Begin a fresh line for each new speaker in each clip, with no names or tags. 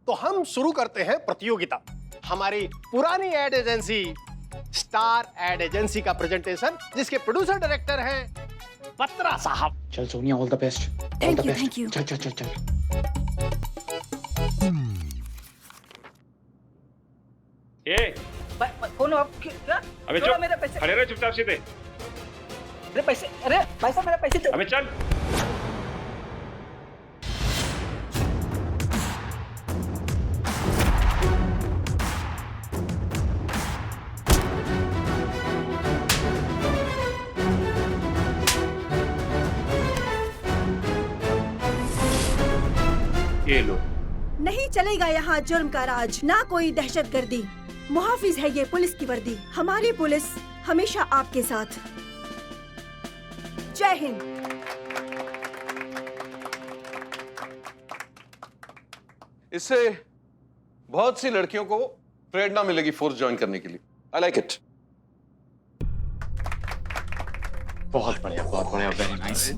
तो हम शुरू करते हैं प्रतियोगिता। हमारी पुरानी ad agency star ad agency का प्रेजेंटेशन, जिसके प्रोड्यूसर डायरेक्टर हैं बत्रा साहब।
चल Sonia, all the best.
Thank you.
चल चल चल चल।
ये
कौन हो आप? क्या?
अबे
छोड़ो
चुप,
मेरे पैसे।
खड़े रहो चुपचाप सीधे।
अरे पैसे, अरे भाई साहब मेरे पैसे दो।
अबे चल। ये लो।
नहीं चलेगा यहाँ जुर्म का राज, ना कोई दहशतगर्दी। मुहाफिज है ये पुलिस की वर्दी, हमारी पुलिस हमेशा आपके साथ। जय हिंद।
इससे बहुत सी लड़कियों को प्रेरणा मिलेगी फोर्स ज्वाइन करने के लिए। I like it.
बहुत बढ़िया, वेरी नाइस।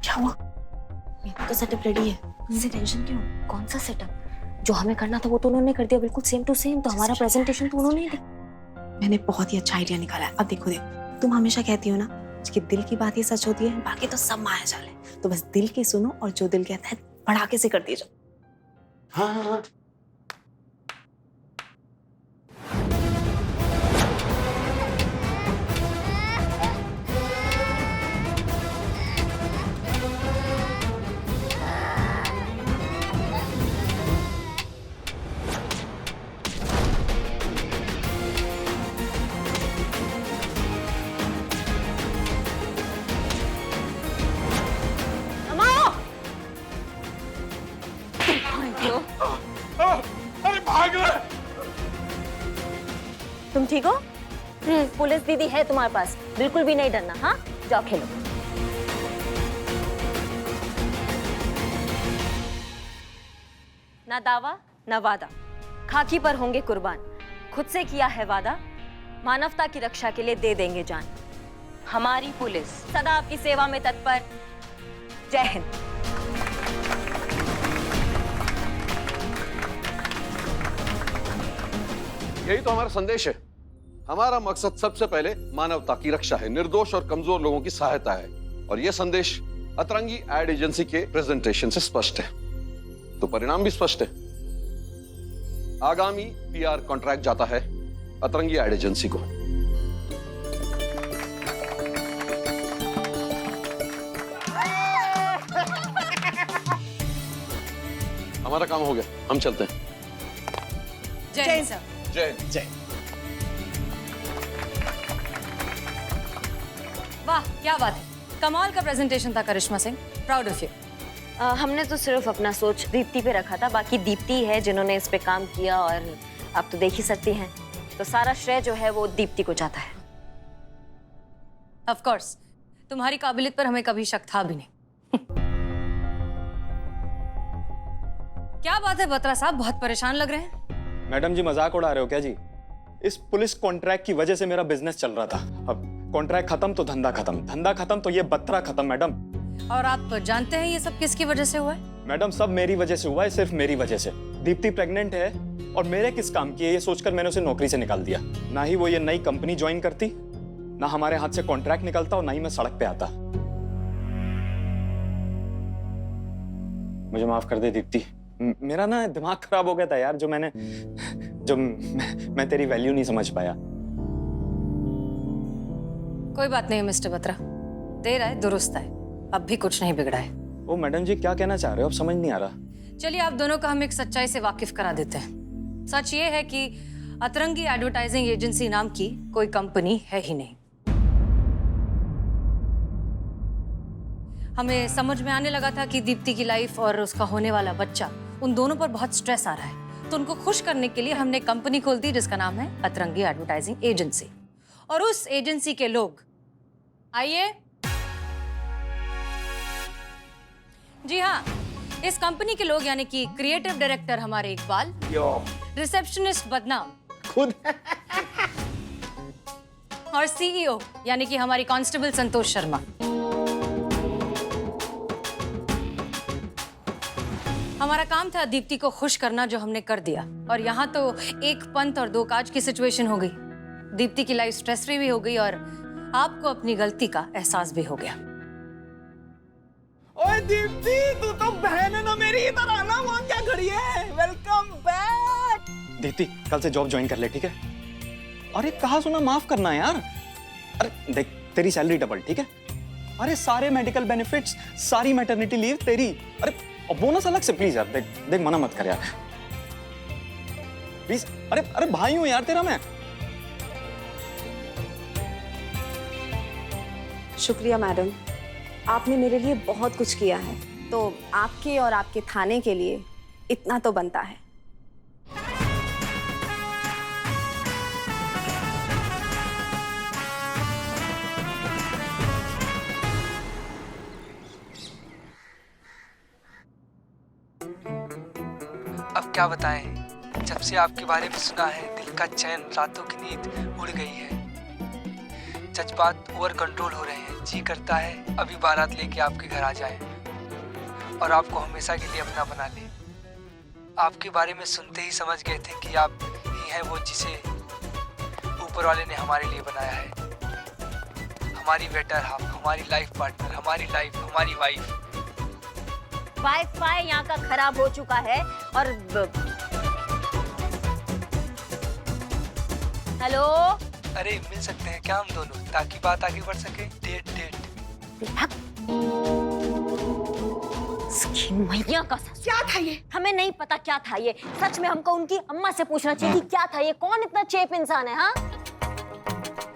क्या हुआ? मेरा तो सेटअप रेडी है, इससे टेंशन क्यों? कौन सा सेटअप? जो हमें करना था वो तो उन्होंने कर दिया, बिल्कुल सेम टू सेम। तो हमारा प्रेजेंटेशन तो उन्होंने ही दिया।
मैंने बहुत ही अच्छा आइडिया निकाला है। अब देखो तुम हमेशा कहती हो ना कि दिल की बात ही सच होती है, बाकी तो सब माया जाल है। तो बस दिल की सुनो और जो दिल कहता है भड़ाके से कर दिए जाओ।
हाँ।
अरे भाग रहा।
तुम ठीक हो? पुलिस दीदी है तुम्हारे पास, बिल्कुल भी नहीं डरना। हाँ, जाओ खेलो। ना दावा ना वादा, खाकी पर होंगे कुर्बान। खुद से किया है वादा, मानवता की रक्षा के लिए दे देंगे जान। हमारी पुलिस सदा आपकी सेवा में तत्पर। जय हिंद।
यही तो हमारा संदेश है। हमारा मकसद सबसे पहले मानवता की रक्षा है, निर्दोष और कमजोर लोगों की सहायता है। और यह संदेश अतरंगी एड एजेंसी के प्रेजेंटेशन से स्पष्ट है, तो परिणाम भी स्पष्ट है। आगामी पीआर कॉन्ट्रैक्ट जाता है अतरंगी एड एजेंसी को। हमारा काम हो गया, हम चलते हैं।
जय हिंद सर।
जय
जय।
वाह, क्या बात है, कमाल का प्रेजेंटेशन था करिश्मा सिंह, प्राउड ऑफ यू।
हमने तो सिर्फ अपना सोच दीप्ति पे रखा था, बाकी दीप्ति है जिन्होंने इस पे काम किया, और आप तो देख ही सकती हैं, तो सारा श्रेय जो है वो दीप्ति को जाता है।
ऑफ कोर्स, तुम्हारी काबिलियत पर हमें कभी शक था भी नहीं। क्या बात है बत्रा साहब, बहुत परेशान लग रहे हैं।
मैडम जी मजाक उड़ा रहे हो क्या जी? इस पुलिस कॉन्ट्रैक्ट की वजह से मेरा बिजनेस चल रहा था। अब कॉन्ट्रैक्ट खत्म तो धंधा खत्म, धंधा खत्म तो ये बत्रा खत्म। मैडम,
और आप जानते हैं ये सब किसकी वजह से हुआ है?
मैडम सब मेरी वजह से हुआ है, सिर्फ मेरी वजह से। दीप्ति प्रेग्नेंट है और मेरे किस काम की है ये सोचकर मैंने उसे नौकरी से निकाल दिया। ना ही वो ये नई कंपनी ज्वाइन करती, ना हमारे हाथ से कॉन्ट्रैक्ट निकलता, और ना ही मैं सड़क पे आता। मुझे माफ कर दे दीप्ति, मेरा ना दिमाग खराब हो गया था यार, जो मैं तेरी वैल्यू नहीं समझ पाया।
कोई बात नहीं मिस्टर बत्रा, देर है दुरुस्त है, अब भी कुछ नहीं बिगड़ा है।
ओ मैडम जी क्या कहना चाह रहे हो, अब समझ नहीं आ रहा।
चलिए आप दोनों का हम एक सच्चाई से वाकिफ करा देते हैं। सच ये है कि अतरंगी एडवर्टाइजिंग एजेंसी नाम की कोई कंपनी है ही नहीं। हमें समझ में आने लगा था कि दीप्ति की लाइफ और उसका होने वाला बच्चा, उन दोनों पर बहुत स्ट्रेस आ रहा है, तो उनको खुश करने के लिए हमने कंपनी खोल दी जिसका नाम है अतरंगी एडवर्टाइजिंग एजेंसी। और उस एजेंसी के लोग, आइए जी हाँ, इस कंपनी के लोग यानी कि क्रिएटिव डायरेक्टर हमारे इकबाल, रिसेप्शनिस्ट बदनाम
खुद
और सीईओ यानी कि हमारी कांस्टेबल संतोष शर्मा। हमारा काम था दीप्ति को खुश करना, जो हमने कर दिया। और यहाँ तो एक पंत और दो काज की सिचुएशन हो गई। दीप्ति की लाइफ स्ट्रेस फ्री भी हो गई और आपको अपनी गलती का एहसास भी हो गया।
ओए दीप्ति, तू तो बहन है ना मेरी, इधर आना। वहाँ क्या खड़ी है? Welcome back.
दीप्ति कल से जॉब ज्वाइन कर ले, ठीक है? अरे कहा सुना माफ करना यार। अरे देख, तेरी सैलरी डबल, ठीक है? अरे सारे मेडिकल बेनिफिट्स, सारी मैटरनिटी लीव तेरी। अरे और बोनस अलग से, प्लीज यार। देख देख, मना मत कर यार प्लीज। अरे अरे भाई हूं यार तेरा मैं।
शुक्रिया मैडम, आपने मेरे लिए बहुत कुछ किया है, तो आपके और आपके थाने के लिए इतना तो बनता है।
अब क्या बताएं, जब से आपके बारे में सुना है दिल का चैन, रातों की नींद उड़ गई है। जज्बात ओवर कंट्रोल हो रहे हैं, जी करता है अभी बारात लेके आपके घर आ जाए और आपको हमेशा के लिए अपना बना ले। आपके बारे में सुनते ही समझ गए थे कि आप ही हैं वो जिसे ऊपर वाले ने हमारे लिए बनाया है। हमारी बेटर हाफ, हमारी लाइफ पार्टनर, हमारी लाइफ, हमारी वाइफ।
वाईफाई यहाँ का खराब हो चुका है और हेलो,
अरे मिल सकते हैं क्या हम दोनों, ताकि बात आगे बढ़ सके? डेट डेट।
मैया का
क्या था ये?
हमें नहीं पता क्या था ये। सच में हमको उनकी अम्मा से पूछना चाहिए कि क्या था ये। कौन इतना चेप इंसान है? हाँ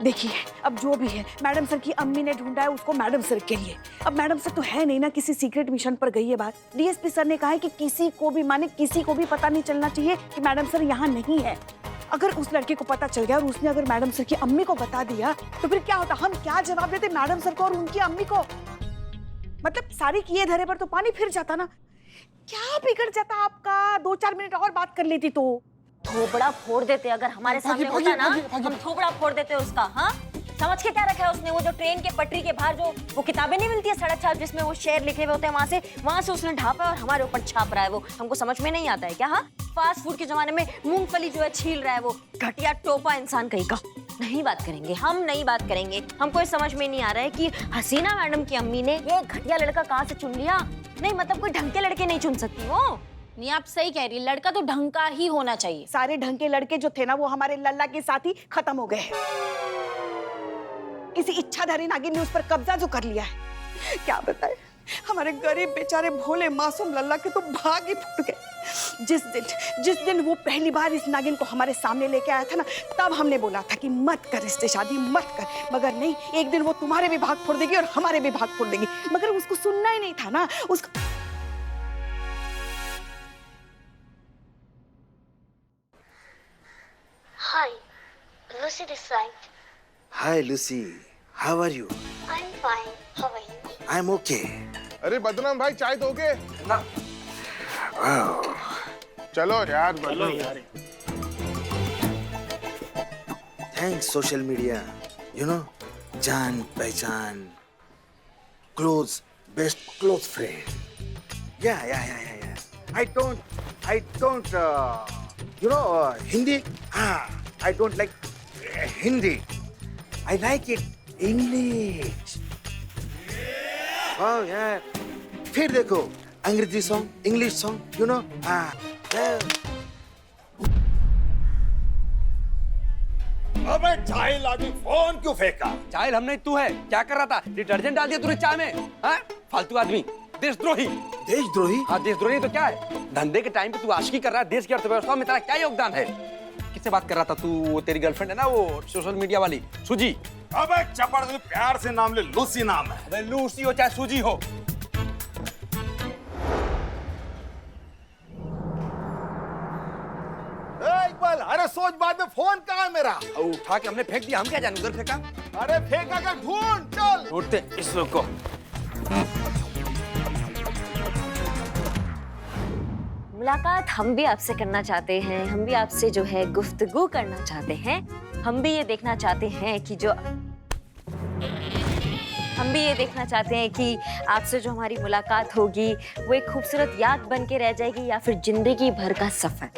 देखिए, अब जो भी है, मैडम सर की अम्मी ने ढूंढा है उसको मैडम सर के लिए। अब मैडम सर तो है नहीं ना, किसी सीक्रेट मिशन पर गई है बात। डीएसपी सर ने कहा है कि किसी को भी, माने किसी को भी पता नहीं चलना चाहिए कि मैडम सर यहाँ नहीं है। अगर उस लड़के को पता चल गया और उसने अगर मैडम सर की अम्मी को बता दिया तो फिर क्या होता? हम क्या जवाब देते मैडम सर को और उनकी अम्मी को? मतलब सारी किए धरे पर तो पानी फिर जाता ना। क्या बिगड़ जाता आपका? 2-4 मिनट और बात कर लेती तो।
थोबड़ा फोड़ देते अगर हमारे सामने होता ना, हम थोबड़ा फोड़ देते उसका। हाँ, समझ के क्या रखा है उसने? वो जो ट्रेन के पटरी के बाहर जो वो किताबें नहीं मिलती है सड़क छाप, जिसमें वो शेर लिखे हुए होते हैं, वहां से उसने ढापा और हमारे ऊपर छाप रहा है। वो हमको समझ में नहीं आता है क्या? हाँ, फास्ट फूड के जमाने में मूंगफली जो है छील रहा है, वो घटिया टोपा इंसान कहीं का। नहीं बात करेंगे, हम नहीं बात करेंगे। हमको ये समझ में नहीं आ रहा है कि हसीना मैडम की अम्मी ने ये घटिया लड़का कहाँ से चुन लिया। नहीं मतलब कोई ढंग के लड़के नहीं चुन सकती वो।
नहीं, आप सही कह रही है, लड़का तो ढंग का ही होना चाहिए।
सारे ढंग के लड़के जो थे ना, वो हमारे लल्ला के साथ ही खत्म हो गए। किसी इच्छाधारी नागिन ने उस पर कब्जा जो कर लिया है, क्या बताए। हमारे गरीब बेचारे भोले मासूम लल्ला के तो भाग ही फूट गए। जिस दिन वो पहली बार इस नागिन को हमारे सामने लेके आया था ना, तब हमने बोला था कि मत कर इससे शादी, मत कर। मगर नहीं, एक दिन वो तुम्हारे भी भाग फोड़ देगी और हमारे भी भाग फोड़ देगी। मगर उसको सुनना ही नहीं था ना। उसको
Hi, Lucy this side.
Hi Lucy, how are you?
I'm fine. How are you?
I'm okay.
अरे बदनाम भाई, चाय दोगे?
ना।
Wow.
चलो यार, चलो यार।
Thanks social media. You know, जान पहचान, close, best close friend. Yeah. I don't. You know, Hindi? I don't like Hindi. I like it English. Oh yeah. फिर देखो अंग्रेजी song, English song, you know?
अबे जाहिल आदमी, फोन क्यों फेंका?
जाहिल हम नहीं, तू है। क्या कर रहा था? डिटर्जेंट डाल दिया तूने चाय में? हाँ? फालतू आदमी, देशद्रोही।
देशद्रोही?
हाँ, देशद्रोही तो क्या है? धंधे के टाइम पे तू आशिकी कर रहा है, देश की अर्थव्यवस्था में तेरा क्या योगदान है? किससे बात कर रहा था तू? वो तेरी गर्लफ्रेंड है ना, वो सोशल मीडिया वाली सुजी।
अबे चपड़, प्यार से नाम ले, लूसी नाम है।
अबे लूसी हो चाहे सुजी हो।
इकबाल, अरे सोच बाद में, फोन कहाँ है मेरा?
उठा के हमने फेंक दिया, हम क्या जाने उधर फेंका।
अरे फेंका कर, ढूंढ, चल।
ढूंढते इस लोग को।
मुलाकात हम भी आपसे करना चाहते हैं, हम भी आपसे जो है गुफ्तगू करना चाहते हैं। हम भी ये देखना चाहते हैं कि आपसे जो हमारी मुलाकात होगी वो एक खूबसूरत याद बन के रह जाएगी या फिर जिंदगी भर का सफर।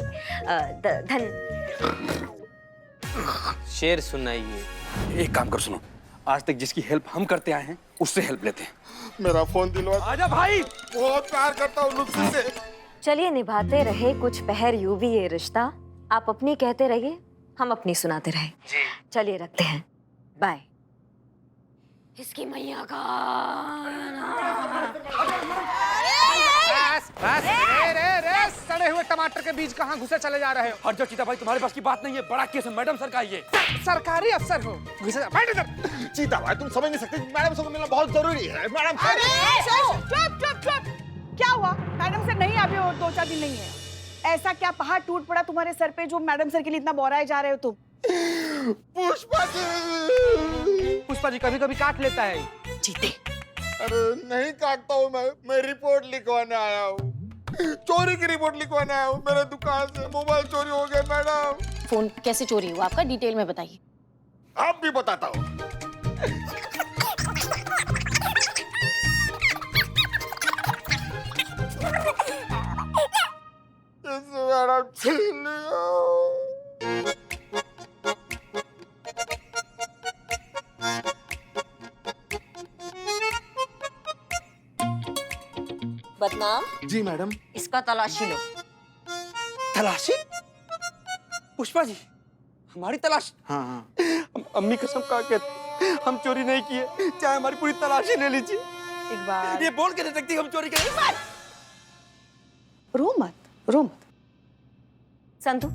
शेर सुनाइए। एक काम कर सुनो, आज तक जिसकी हेल्प हम करते आए हैं उससे हेल्प लेते हैं।
मेरा फोन दिलवा।
आजा भाई।
बहुत प्यार करता हूँ लुत्फी से।
चलिए निभाते रहे कुछ पहर यूं भी ये रिश्ता, आप अपनी कहते रहिए हम अपनी सुनाते रहे। चलिए रखते हैं, बाय। इसकी मैया का
सड़े हुए टमाटर के बीज कहाँ घुसे चले जा रहे हो? हट जाओ चीता भाई, तुम्हारे पास की बात नहीं है। बड़ा केस है, मैडम सर का ये।
सरकारी अफसर हो, घुसे जा। बैठ इधर। चीता भाई तुम समझ नहीं सकते, मैडम से मिलना बहुत जरूरी है। मैडम
चुप। क्या हुआ? मैडम सर नहीं अभी, और 2-4 दिन नहीं है। ऐसा क्या पहाड़ टूट पड़ा तुम्हारे सर पे जो मैडम सर के लिए इतना बोराए जा रहे हो तुम?
पुष्पा जी कभी कभी काट लेता है।
जीते।
अरे नहीं काटता हूँ मैं रिपोर्ट लिखवाने आया हूँ। चोरी की रिपोर्ट लिखवाने आया हूँ। मेरे दुकान से मोबाइल चोरी हो गया मैडम।
फोन कैसे चोरी हुआ आपका, डिटेल में बताइए।
आप भी बताता हूँ। मैडम छीन लिया।
बदनाम
जी मैडम।
इसका तलाशी लो।
तलाशी? पुष्पा जी हमारी तलाश?
हाँ।
अम्मी कसम खा के हम चोरी नहीं किए, चाहे हमारी पूरी तलाशी ले लीजिए।
एक बार
ये बोल के नहीं सकती हम चोरी करें।
रो मत।
संतु,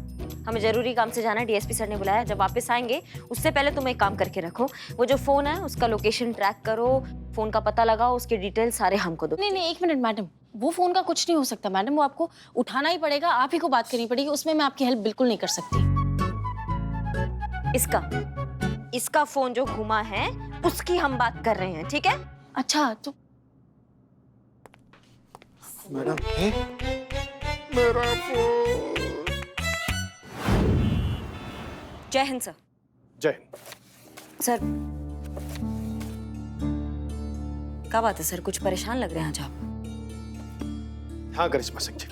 हमें जरूरी काम से जाना है, डीएसपी सर ने बुलाया। जब वापस आएंगे उससे पहले तुम एक काम करके रखो, वो जो फोन है उसका लोकेशन ट्रैक करो, फोन का पता लगाओ, उसके डिटेल सारे हमको दो।
नहीं 1 मिनट मैडम, वो फोन का कुछ नहीं हो सकता मैडम, वो आपको उठाना ही पड़ेगा, आप ही को बात करनी पड़ेगी, उसमें मैं आपकी हेल्प बिल्कुल नहीं कर सकती।
इसका फोन जो घुमा है उसकी हम बात कर रहे हैं, ठीक है?
अच्छा तो
मैडम
मेरा फोन।
जय हिंद सर।
जय हिंद
सर। क्या बात है सर, कुछ परेशान लग रहे हैं आज आप?
हाँ करिश्मा सिंह जी,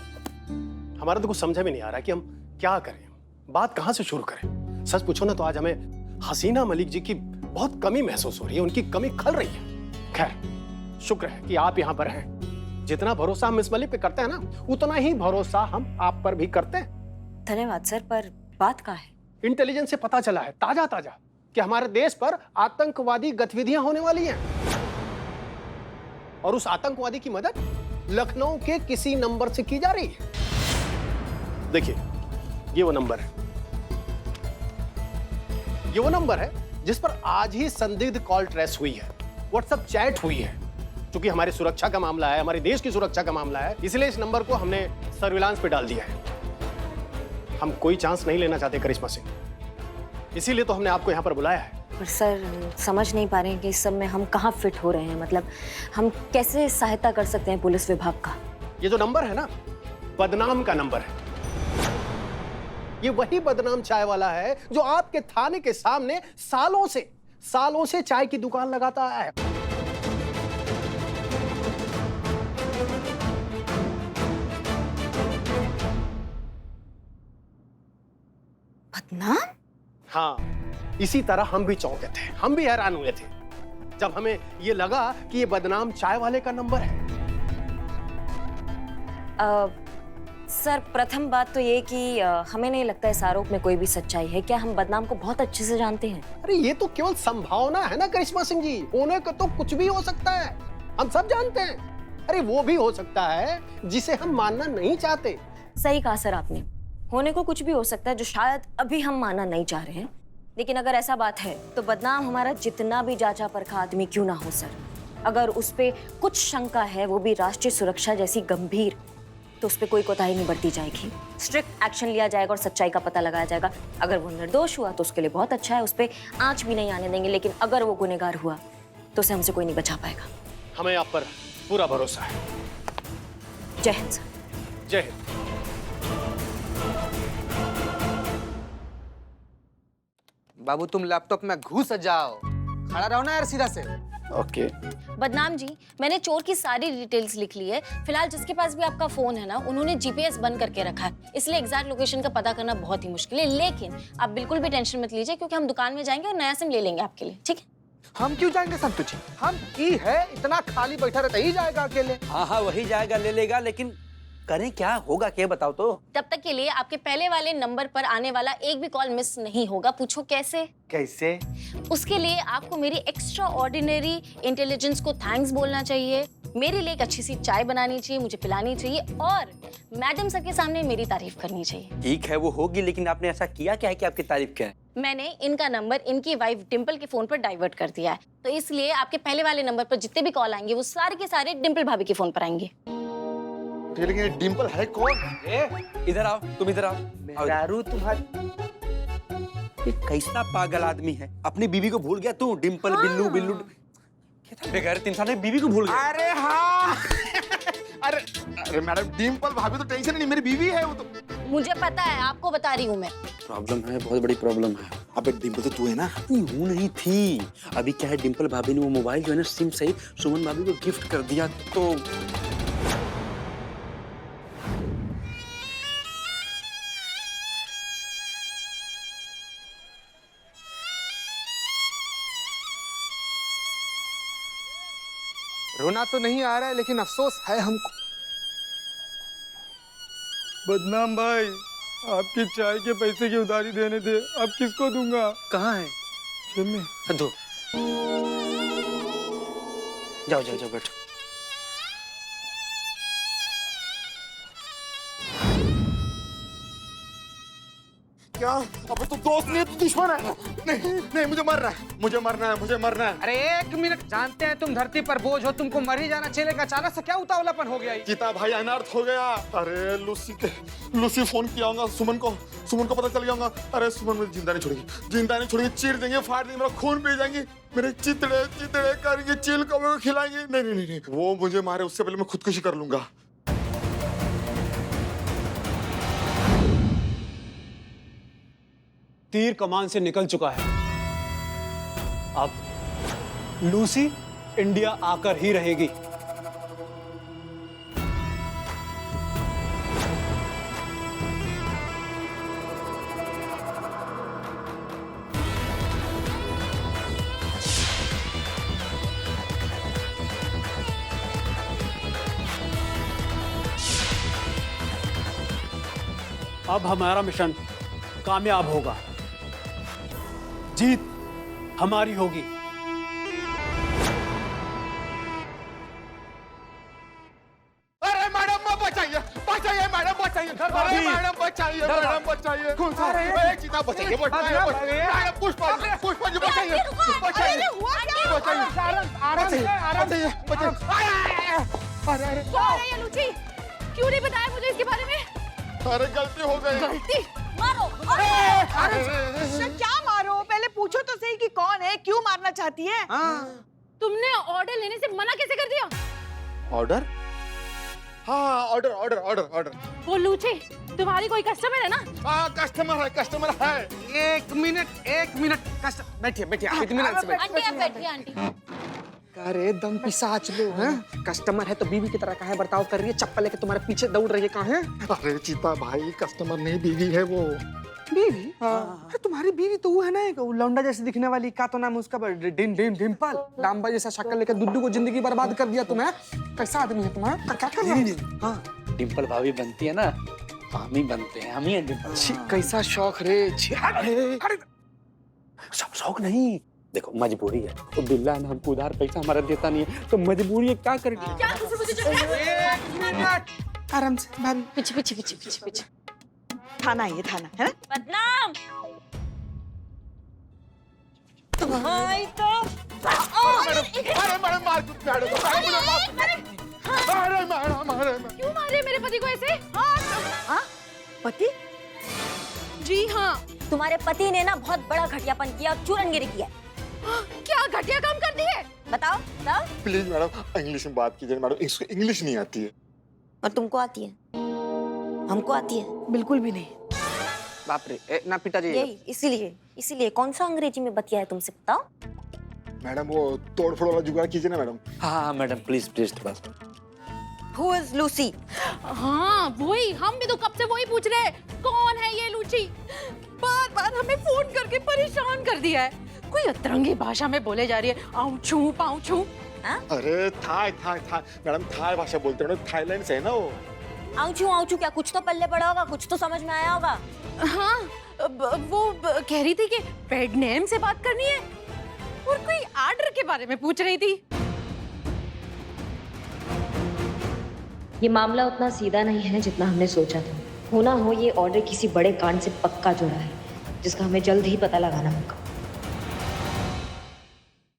हमारा तो कुछ समझ में नहीं आ रहा कि हम क्या करें, बात कहां से शुरू करें। सच पूछो ना तो आज हमें हसीना मलिक जी की बहुत कमी महसूस हो रही है, उनकी कमी खल रही है। खैर शुक्र है कि आप यहाँ पर हैं। जितना भरोसा हम मिस मलिक पे करते हैं ना, उतना ही भरोसा हम आप पर भी करते हैं।
धन्यवाद सर, पर बात क्या है?
इंटेलिजेंस से पता चला है ताजा कि हमारे देश पर आतंकवादी गतिविधियां होने वाली हैं, और उस आतंकवादी की मदद लखनऊ के किसी नंबर से की जा रही है। देखिए ये वो नंबर है जिस पर आज ही संदिग्ध कॉल ट्रेस हुई है, व्हाट्सएप चैट हुई है। क्योंकि हमारी सुरक्षा का मामला है, हमारे देश की सुरक्षा का मामला है, इसलिए इस नंबर को हमने सर्विलांस पे डाल दिया है। हम कोई चांस नहीं लेना चाहते करिश्मा सिंह, इसीलिए तो हमने आपको यहाँ पर बुलाया है।
पर सर समझ नहीं पा रहे हैं कि इस सब में हम कहाँ फिट हो रहे हैं, मतलब हम कैसे सहायता कर सकते हैं पुलिस विभाग का?
ये जो नंबर है ना, बदनाम का नंबर है। ये वही बदनाम चाय वाला है जो आपके थाने के सामने सालों से चाय की दुकान लगाता है।
बदनाम?
हाँ, इसी तरह हम भी चौंके थे, हम भी हैरान हुए थे जब हमें ये लगा कि ये बदनाम चाय वाले का नंबर है।
सर प्रथम बात तो ये कि हमें नहीं लगता इस आरोप में कोई भी सच्चाई है। क्या हम बदनाम को बहुत अच्छे से जानते हैं?
अरे ये तो केवल संभावना है ना करिश्मा सिंह जी, होने को तो कुछ भी हो सकता है, हम सब जानते हैं। अरे वो भी हो सकता है जिसे हम मानना नहीं चाहते।
सही कहा सर आपने, होने को कुछ भी हो सकता है जो शायद अभी हम मानना नहीं चाह रहे हैं। लेकिन अगर ऐसा बात है तो बदनाम हमारा जितना भी जांचा परखा आदमी क्यों ना हो सर, अगर उस पे कुछ शंका है, वो भी राष्ट्रीय सुरक्षा जैसी गंभीर, तो उस पे कोई कोताही नहीं बरती जाएगी। स्ट्रिक्ट एक्शन लिया जाएगा और सच्चाई का पता लगाया जाएगा। अगर वो निर्दोष हुआ तो उसके लिए बहुत अच्छा है, उस पे आंच भी नहीं आने देंगे। लेकिन अगर वो गुनहगार हुआ तो उसे हमसे कोई नहीं बचा पाएगा।
हमें आप पर पूरा भरोसा है।
जय हिंद सर।
जय हिंद।
बाबू तुम लैपटॉप में घुस जाओ, खड़ा रहो ना यार सीधा से।
ओके।
बदनाम जी, मैंने चोर की सारी डिटेल्स लिख ली है। फिलहाल जिसके पास भी आपका फोन है ना, उन्होंने जीपीएस बंद करके रखा है, इसलिए एग्जैक्ट लोकेशन का पता करना बहुत ही मुश्किल है। लेकिन आप बिल्कुल भी टेंशन मत लीजिए, क्योंकि हम दुकान में जाएंगे और नया सिम ले लेंगे आपके लिए, ठीक है?
हम क्यों जाएंगे संतु जी? हम की है इतना खाली बैठा रहता ही जाएगा अकेले।
हाँ हाँ वही जाएगा, ले लेगा, लेकिन करें क्या, होगा क्या बताओ तो।
तब तक के लिए आपके पहले वाले नंबर पर आने वाला एक भी कॉल मिस नहीं होगा। पूछो कैसे?
कैसे?
उसके लिए आपको मेरी एक्स्ट्रा ऑर्डिनरी इंटेलिजेंस को थैंक्स बोलना चाहिए, मेरे लिए एक अच्छी सी चाय बनानी चाहिए, मुझे पिलानी चाहिए, और मैडम सर के सामने मेरी तारीफ करनी चाहिए।
ठीक है वो होगी, लेकिन आपने ऐसा किया क्या है कि आपकी तारीफ क्या है?
मैंने इनका नंबर इनकी वाइफ डिम्पल के फोन पर डाइवर्ट कर दिया है, तो इसलिए आपके पहले वाले नंबर पर जितने भी कॉल आएंगे वो सारे के सारे डिम्पल भाभी के फोन पर आएंगे।
लेकिन ये डिम्पल है कौन?
इधर आओ, तुम इधर आओ। दारू तुम्हारी, ये कैसा पागल आदमी है, अपनी बीवी को भूल गया तू? डिम्पल बिल्लू बिल्लू बेगैर इंसान बीवी को भूल गया।
अरे हाँ अरे अरे मैडम डिम्पल भाभी तो टेंशन नहीं, मेरी बीवी है वो तो।
मुझे पता है, आपको बता रही हूँ मैं।
प्रॉब्लम है, बहुत बड़ी प्रॉब्लम है।
अबे डिम्पल तो तू है ना?
हूँ नहीं थी, अभी क्या है, डिम्पल भाभी ने वो मोबाइल जो है ना सिम सहित सुमन भाभी को गिफ्ट कर दिया, तो
रोना तो नहीं आ रहा है, लेकिन अफसोस है हमको।
बदनाम भाई, आपकी चाय के पैसे की उधारी देने थे, अब किसको दूंगा?
कहाँ है?
जेब में।
दो, जाओ जाओ जाओ बैठो।
क्या? अबे तू दोस्त नहीं है, तू दुश्मन है। नहीं नहीं, मुझे मरना है, मुझे मरना है, मुझे मरना है।
अरे एक मिनट, जानते हैं तुम धरती पर बोझ हो, तुमको मर ही जाना चाहिए, अचानक से क्या उतावलापन हो गया?
गीता भाई अनर्थ हो गया। अरे लूसी फोन किया होगा सुमन को पता चल गया होगा। अरे सुमन मुझे जिंदा नहीं छोड़ेगी, चीर देंगे, फाड़ देंगे, मेरा खून पी जाएंगे, मेरे चितड़े करेंगे, चिल कौवे को खिलाएंगे। नहीं, वो मुझे मारे उससे पहले मैं खुदकुशी कर लूंगा।
तीर कमान से निकल चुका है, अब लूसी इंडिया आकर ही रहेगी। अब हमारा मिशन कामयाब होगा, जीत हमारी होगी।
अरे मैडम बचाइए, मैडम बचाइए, मैडम बचाइए। कौन सा? चीता बचाइए, पुष्पा जी बचाइए।
क्यों नहीं बताया मुझे इसके बारे में?
अरे गलती हो गई।
गलती? मारो। अरे क्या मारो? पहले पूछो तो सही कि कौन है, क्यों मारना चाहती है?
तुमने ऑर्डर लेने से मना कैसे कर दिया?
ऑर्डर? हाँ ऑर्डर।
वो लूची, तुम्हारी कोई कस्टमर है ना?
हाँ कस्टमर है।
एक मिनट बैठिए,
आंटी आप बैठिए। आंटी
अरे दम पिसाच लो हैं? कस्टमर है तो बीवी की तरह काहे बर्ताव कर रही है? चप्पल लेके तुम्हारे पीछे दौड़ रही है, कहाँ है?
अरे चीता भाई, कस्टमर नहीं बीवी है वो।
बीवी? अरे तुम्हारी बीवी तो वो है ना, एक लौंडा जैसे दिखने वाली, का तो नाम है उसका? डिम्पल। डांबा जैसा शक्ल लेकर दुद्दू को जिंदगी बर्बाद कर दिया तुम्हें। कैसा आदमी है तुम्हारा? क्या कर रहा है? हाँ
डिम्पल भाभी बनती है ना, हम ही बनते हैं, हम ही हैं डिम्पल।
कैसा शौक रे।
शौक नहीं, देखो मजबूरी है, तो बिल्ला ने हमको उधार पैसा हमारा देता नहीं है, तो मजबूरी है, क्या करेंगे?
क्या
एक मिनट, आराम से भाभी।
पीछे।
थाना है ना?
बदनाम।
भाई तो
अरे मैडम मार
क्यों मारे मेरे पति को ऐसे?
हाँ? पति?
जी हाँ।
तुम्हारे पति ने ना बहुत बड़ा घटियापन किया और चूरनगिरी किया।
क्या घटिया काम कर दी है?
बताओ।
प्लीज मैडम इंग्लिश में बात कीजिए मैडम, इसको इंग्लिश नहीं आती है।
और तुमको आती है? हमको आती है?
बिल्कुल भी नहीं।
बाप रे, ना पिताजी।
यही इसीलिए कौन सा अंग्रेजी में बतिया है तुमसे बताओ?
मैडम वो तोड़ फोड़ वाला जुगाड़ कीजिए ना मैडम।
हाँ मैडम प्लीज प्लीज थोड़ा सा।
Who is Lucy?
हाँ वही, हम भी तो कब से वही पूछ रहे हैं, कौन है ये लूची? बार बार हमें फोन करके परेशान कर दिया है। कोई अतरंगी भाषा में बोले जा रही है, आऊं छू पाऊं छू।
अरे Thai Thai Thai madam, Thai भाषा बोलते हैं, थाईलैंड से है ना वो।
आऊं छू क्या कुछ तो पल्ले पड़ा होगा, कुछ तो समझ में आया होगा।
हाँ वो कह रही थी कि पेड नेम से बात करनी है और कोई ऑर्डर के बारे में पूछ रही थी।
ये मामला उतना सीधा नहीं है जितना हमने सोचा था। हो ना हो ये ऑर्डर किसी बड़े कांड से पक्का जुड़ा है, जिसका हमें जल्द ही पता लगाना होगा।